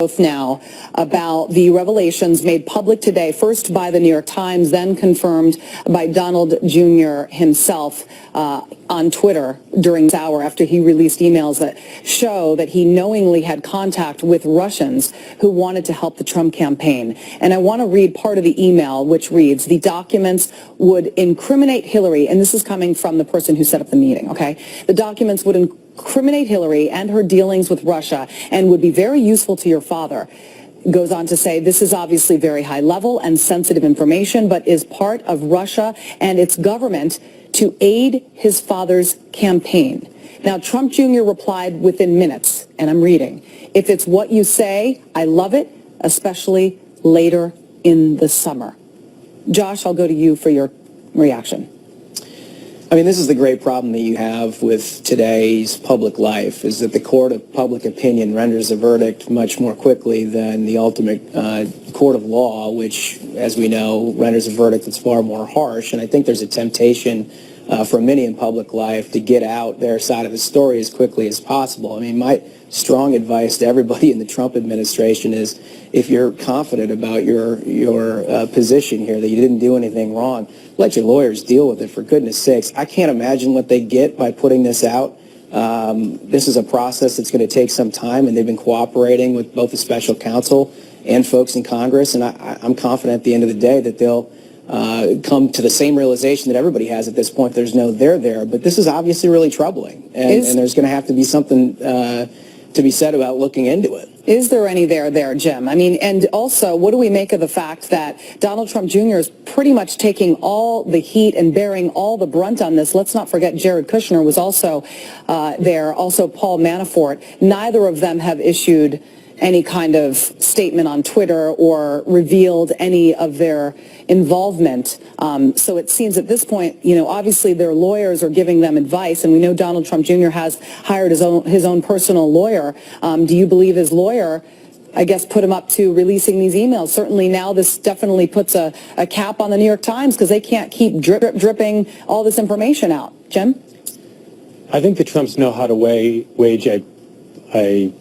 both now about the revelations made public today, first by the New York Times, then confirmed by Donald Jr. himself on Twitter during this hour after he released emails that show that he knowingly had contact with Russians who wanted to help the Trump campaign. And I want to read part of the email, which reads, the documents would incriminate Hillary, and this is coming from the person who set up the meeting, okay? The documents would incriminate Hillary and her dealings with Russia and would be very useful to your father. Goes on to say, this is obviously very high level and sensitive information, but is part of Russia and its government to aid his father's campaign. Now, Trump Jr. replied within minutes, and I'm reading, if it's what you say, I love it, especially later in the summer. Josh, I'll go to you for your reaction. I mean, this is the great problem that you have with today's public life, is that the court of public opinion renders a verdict much more quickly than the ultimate court of law, which, as we know, renders a verdict that's far more harsh. And I think there's a temptation for many in public life to get out their side of the story as quickly as possible. I mean, my strong advice to everybody in the Trump administration is, if you're confident about your position here, that you didn't do anything wrong, let your lawyers deal with it, for goodness sakes. I can't imagine what they get by putting this out. This is a process that's going to take some time, and they've been cooperating with both the special counsel and folks in Congress, and I'm confident at the end of the day that they'll come to the same realization that everybody has at this point. There's no there, but this is obviously really troubling, and there's going to have to be something to be said about looking into it. Is there any there, Jim? I mean, and also, what do we make of the fact that Donald Trump Jr. is pretty much taking all the heat and bearing all the brunt on this? Let's not forget Jared Kushner was also there, also Paul Manafort. Neither of them have issued any kind of statement on Twitter or revealed any of their involvement. So it seems at this point, you know, obviously their lawyers are giving them advice, and we know Donald Trump Jr. has hired his own personal lawyer. Do you believe his lawyer, I guess, put him up to releasing these emails? Certainly now this definitely puts a cap on the New York Times, because they can't keep dripping all this information out. Jim? I think the Trumps know how to wage a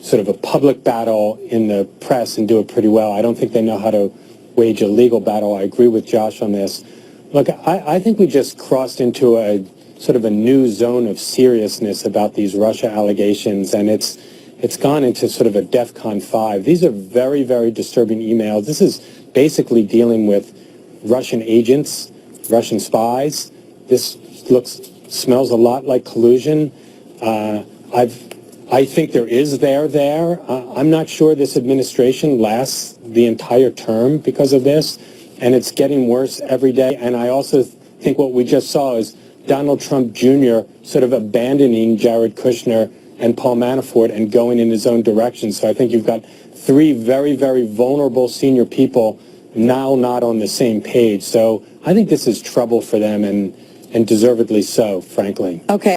sort of a public battle in the press and do it pretty well. I don't think they know how to wage a legal battle. I agree with Josh on this. Look, I think we just crossed into a sort of a new zone of seriousness about these Russia allegations, and it's gone into sort of a DEFCON 5. These are very, very disturbing emails. This is basically dealing with Russian agents, Russian spies. This smells a lot like collusion. I think there is there. I'm not sure this administration lasts the entire term because of this, and it's getting worse every day. And I also think what we just saw is Donald Trump Jr. sort of abandoning Jared Kushner and Paul Manafort and going in his own direction. So I think you've got three very, very vulnerable senior people now not on the same page. So I think this is trouble for them, and deservedly so, frankly. Okay.